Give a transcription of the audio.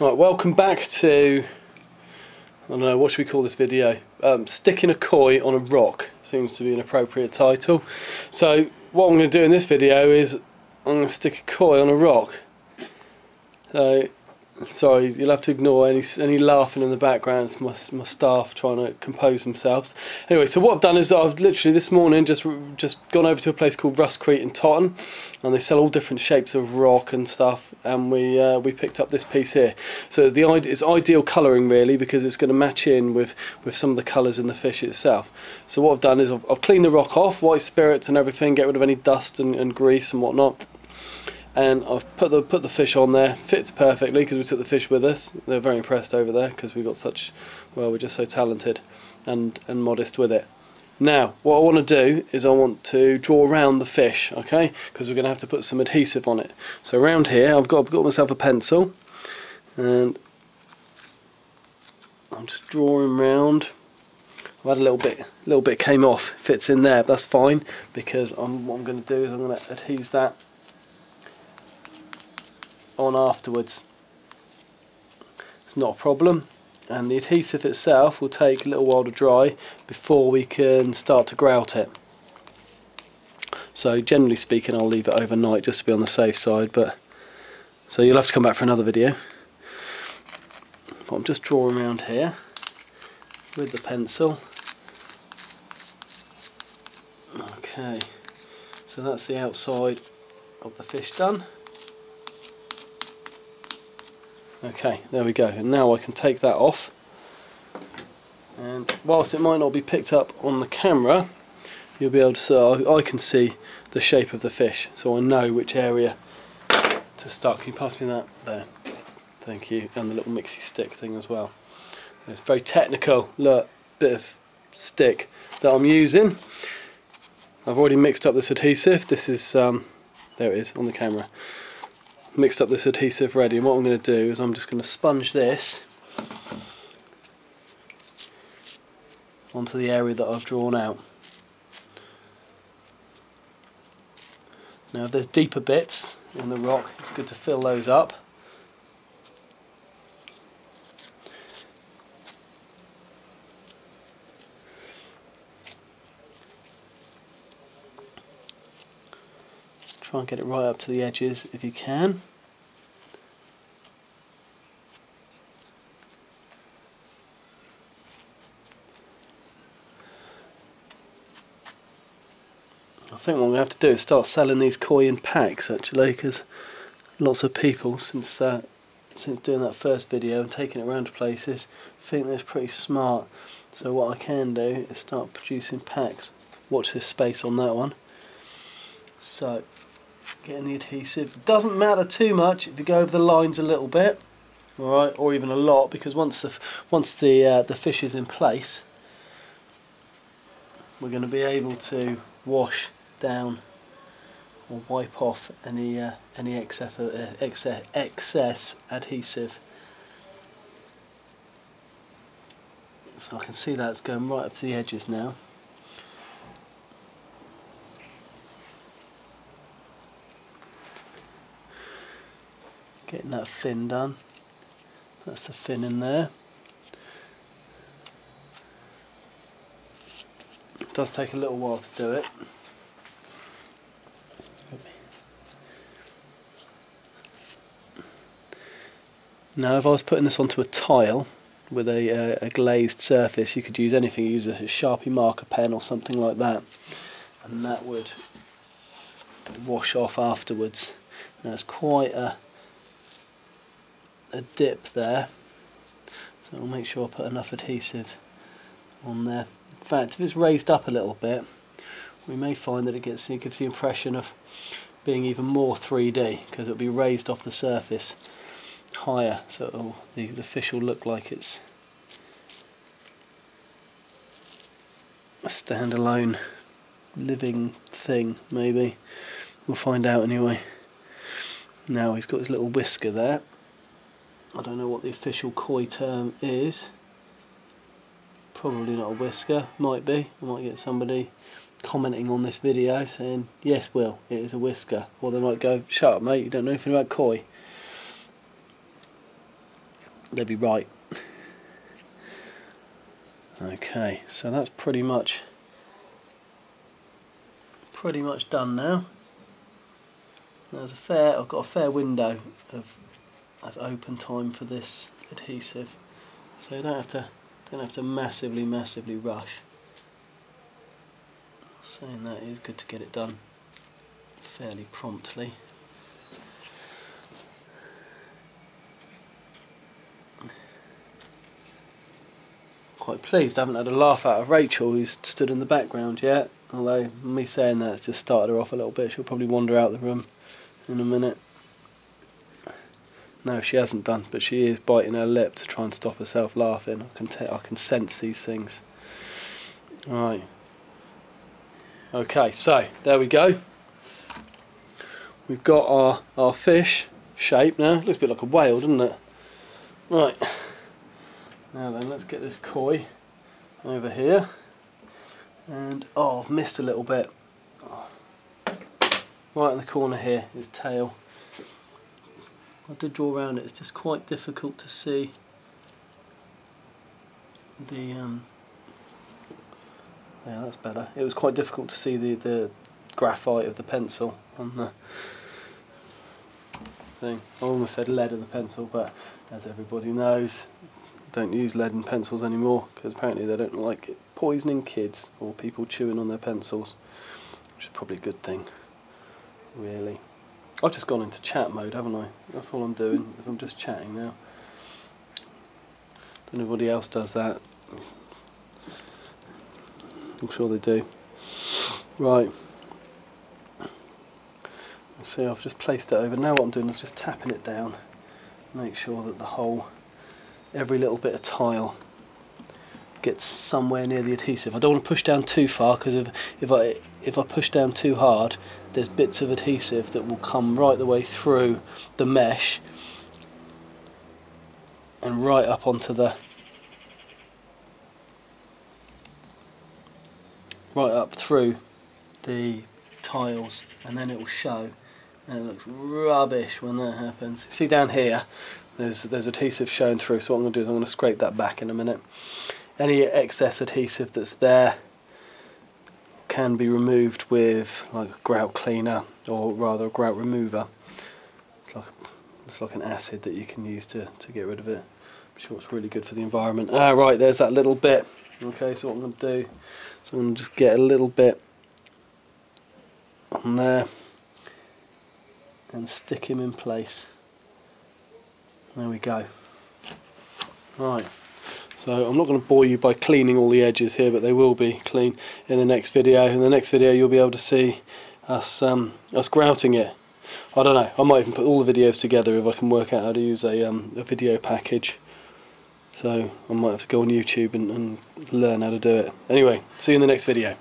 Right, welcome back to, I don't know, what should we call this video? Sticking a koi on a rock seems to be an appropriate title. So what I'm going to do in this video is I'm going to stick a koi on a rock. So, sorry, you'll have to ignore any laughing in the background. It's my staff trying to compose themselves. Anyway, so what I've done is I've literally this morning just gone over to a place called Crete in Totton, and they sell all different shapes of rock and stuff, and we picked up this piece here. So it's ideal colouring really, because it's going to match in with some of the colours in the fish itself. So what I've done is I've cleaned the rock off, white spirits and everything, get rid of any dust and grease and whatnot. And I've put the fish on there. Fits perfectly because we took the fish with us. They're very impressed over there because we've got such, well, we're just so talented and modest with it. Now what I want to do is I want to draw around the fish, okay, because we're going to have to put some adhesive on it. So around here I've got myself a pencil and I'm just drawing round. I've had a little bit came off, fits in there, but that's fine, because what I'm going to do is I'm going to adhese that on afterwards. It's not a problem, and the adhesive itself will take a little while to dry before we can start to grout it. So generally speaking I'll leave it overnight just to be on the safe side, but so you'll have to come back for another video. But I'm just drawing around here with the pencil. Okay, so that's the outside of the fish done. Okay, there we go, and now I can take that off, and whilst it might not be picked up on the camera, you'll be able to see, I can see the shape of the fish, so I know which area to start. Can you pass me that? There, thank you, and the little mixy stick thing as well. It's very technical, look, bit of stick that I'm using. I've already mixed up this adhesive. This is, there it is on the camera. Mixed up this adhesive ready, and what I'm going to do is I'm just going to sponge this onto the area that I've drawn out. Now if there's deeper bits in the rock, it's good to fill those up. Try and get it right up to the edges if you can. I think what I'm going to have to do is start selling these koi in packs actually, because lots of people since doing that first video and taking it around to places think that's pretty smart. So what I can do is start producing packs. Watch this space on that one. So getting the adhesive, it doesn't matter too much if you go over the lines a little bit, alright, or even a lot, because once the fish is in place, we're going to be able to wash down or wipe off any excess adhesive. So I can see that it's going right up to the edges now. Getting that fin done. That's the fin in there. It does take a little while to do it. Now if I was putting this onto a tile with a glazed surface, you could use anything, use a Sharpie marker pen or something like that, and that would wash off afterwards. Now it's quite a dip there, so I'll make sure I put enough adhesive on there. In fact, if it's raised up a little bit, we may find that it gives the impression of being even more 3D, because it'll be raised off the surface higher, so the fish will look like it's a standalone living thing, maybe. We'll find out anyway. Now he's got his little whisker there. I don't know what the official koi term is. Probably not a whisker, might be. I might get somebody commenting on this video saying, yes Will, it is a whisker. Or they might go, shut up mate, you don't know anything about koi. they'd be right. Okay, so that's pretty much done now. I've got a fair window of open time for this adhesive, so you don't have to massively rush. Saying that, it is good to get it done fairly promptly. Quite pleased I haven't had a laugh out of Rachel, who's stood in the background yet, although me saying that's just started her off a little bit. She'll probably wander out the room in a minute. No, she hasn't done, but she is biting her lip to try and stop herself laughing. I can sense these things. Right. Okay, so there we go. We've got our fish shape now. Looks a bit like a whale, doesn't it? Right. Now then, let's get this koi over here. And oh, I've missed a little bit. Oh. Right in the corner here, his tail. I did draw around it. It's just quite difficult to see the yeah, that's better. It was quite difficult to see the graphite of the pencil on the thing. I almost said lead of the pencil, but as everybody knows, don't use lead in pencils anymore, because apparently they don't like it poisoning kids or people chewing on their pencils, which is probably a good thing, really. I've just gone into chat mode, haven't I? That's all I'm doing, is I'm just chatting now. Don't know if anybody else does that. I'm sure they do. Right. See, I've just placed it over. Now what I'm doing is just tapping it down. Make sure that the whole, every little bit of tile gets somewhere near the adhesive. I don't want to push down too far, because if I push down too hard, there's bits of adhesive that will come right the way through the mesh and right up onto the up through the tiles, and then it will show, and it looks rubbish when that happens. See down here, there's adhesive showing through, so what I'm going to do is I'm going to scrape that back in a minute. Any excess adhesive that's there can be removed with like a grout cleaner, or rather a grout remover. It's like an acid that you can use to get rid of it. I'm sure it's really good for the environment. Right, there's that little bit. Okay, so what I'm going to do, so I'm going to just get a little bit on there and stick him in place. There we go. Right, so I'm not going to bore you by cleaning all the edges here, but they will be clean in the next video. In the next video you'll be able to see us grouting it. I don't know, I might even put all the videos together if I can work out how to use a video package. So I might have to go on YouTube and learn how to do it. Anyway, see you in the next video.